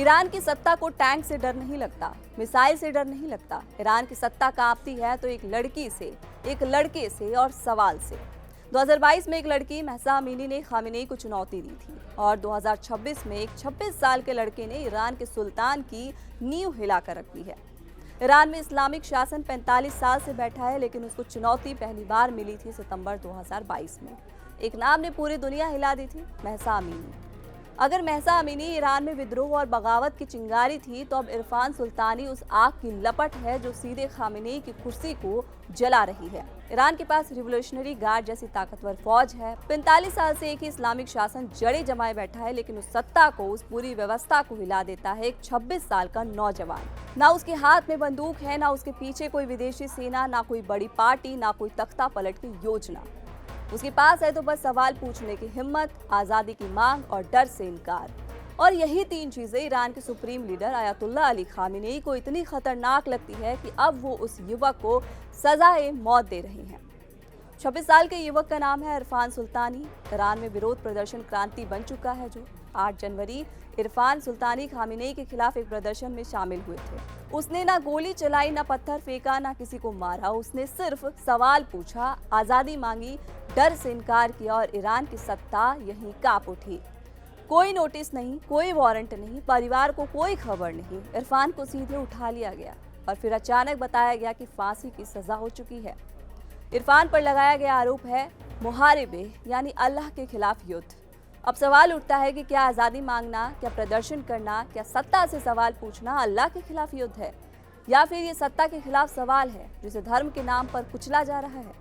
Iran की सत्ता को टैंक से डर नहीं लगता, मिसाइल से डर नहीं लगता। ईरान की सत्ता कांपती है तो एक लड़की से, एक लड़के से और सवाल से। 2022 में एक लड़की महसा अमीनी ने खामेनेई को चुनौती दी थी और 2026 में एक 26 साल के लड़के ने ईरान के सुल्तान की नींव हिलाकर रख दी है। ईरान में इस्लामिक शासन 45 साल से बैठा है, लेकिन उसको चुनौती पहली बार मिली थी सितंबर 2022 में। एक नाम ने पूरी दुनिया हिला दी थी, महसा अमीनी। अगर महसा अमीनी ईरान में विद्रोह और बगावत की चिंगारी थी, तो अब इरफान सुल्तानी उस आग की लपट है जो सीधे खामेनेई की कुर्सी को जला रही है। ईरान के पास रिवोल्यूशनरी गार्ड जैसी ताकतवर फौज है। 45 साल से एक ही इस्लामिक शासन जड़े जमाए बैठा है, लेकिन उस सत्ता को, उस पूरी व्यवस्था को हिला देता है एक 26 साल का नौजवान। ना उसके हाथ में बंदूक है, ना उसके पीछे कोई विदेशी सेना, ना कोई बड़ी पार्टी, ना कोई तख्ता पलट की योजना। उसके पास है तो बस सवाल पूछने की हिम्मत, आज़ादी की मांग और डर से इनकार। और यही तीन चीजें ईरान के supreme leader Ayatollah Ali Khamenei को इतनी खतरनाक लगती है कि अब वो उस युवक को सजाए मौत दे रही हैं। 26 साल के युवक का नाम है इरफान सुल्तानी। ईरान में विरोध प्रदर्शन क्रांति बन चुका है। जो 8 जनवरी इरफान सुल्तानी खामेनेई के खिलाफ एक प्रदर्शन में शामिल हुए थे। उसने ना गोली चलाई, ना पत्थर फेंका, ना किसी को मारा। उसने सिर्फ सवाल पूछा, आज़ादी मांगी, डर से इनकार किया और ईरान की सत्ता यहीं कांप उठी। कोई नोटिस नहीं, कोई वारंट नहीं, परिवार को कोई खबर नहीं। इरफान को सीधे उठा लिया गया और फिर अचानक बताया गया कि फांसी की सजा हो चुकी है। इरफान पर लगाया गया आरोप है मुहारिबे, यानी अल्लाह के खिलाफ युद्ध। अब सवाल उठता है कि क्या आज़ादी मांगना, क्या प्रदर्शन करना, क्या सत्ता से सवाल पूछना अल्लाह के खिलाफ युद्ध है, या फिर ये सत्ता के खिलाफ सवाल है जिसे धर्म के नाम पर कुचला जा रहा है।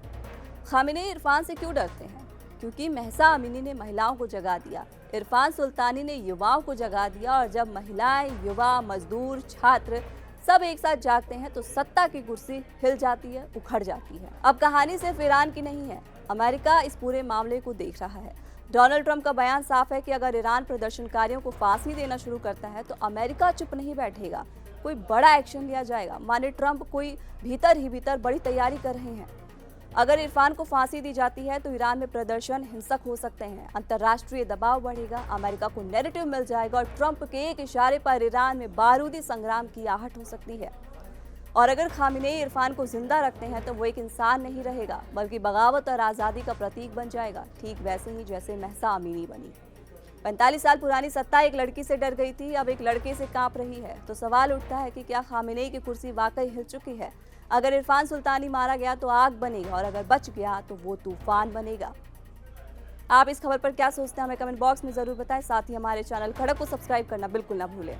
खामेनेई इरफान से क्यों डरते हैं? क्योंकि महसा अमीनी ने महिलाओं को जगा दिया, इरफान सुल्तानी ने युवाओं को जगा दिया, और जब महिलाएं, युवा, मजदूर, छात्र सब एक साथ जागते हैं तो सत्ता की कुर्सी हिल जाती है, उखड़ जाती है। अब कहानी सिर्फ ईरान की नहीं है, अमेरिका इस पूरे मामले को देख रहा है। डोनाल्ड ट्रंप का बयान साफ है कि अगर ईरान प्रदर्शनकारियों को फांसी देना शुरू करता है तो अमेरिका चुप नहीं बैठेगा, कोई बड़ा एक्शन लिया जाएगा। माने ट्रंप कोई भीतर ही भीतर बड़ी तैयारी कर रहे हैं। अगर इरफान को फांसी दी जाती है तो ईरान में प्रदर्शन हिंसक हो सकते हैं, अंतर्राष्ट्रीय दबाव बढ़ेगा, अमेरिका को नैरेटिव मिल जाएगा और ट्रंप के एक इशारे पर ईरान में बारूदी संग्राम की आहट हो सकती है। और अगर खामेनेई इरफान को जिंदा रखते हैं तो वो एक इंसान नहीं रहेगा, बल्कि बगावत और आज़ादी का प्रतीक बन जाएगा, ठीक वैसे ही जैसे महसा अमीनी बनी। 45 साल पुरानी सत्ता एक लड़की से डर गई थी, अब एक लड़के से कांप रही है। तो सवाल उठता है कि क्या खामेनेई की कुर्सी वाकई हिल चुकी है? अगर इरफान सुल्तानी मारा गया तो आग बनेगा, और अगर बच गया तो वो तूफान बनेगा। आप इस खबर पर क्या सोचते हैं, हमें कमेंट बॉक्स में जरूर बताएं। साथ ही हमारे चैनल खड़क को सब्सक्राइब करना बिल्कुल ना भूलें।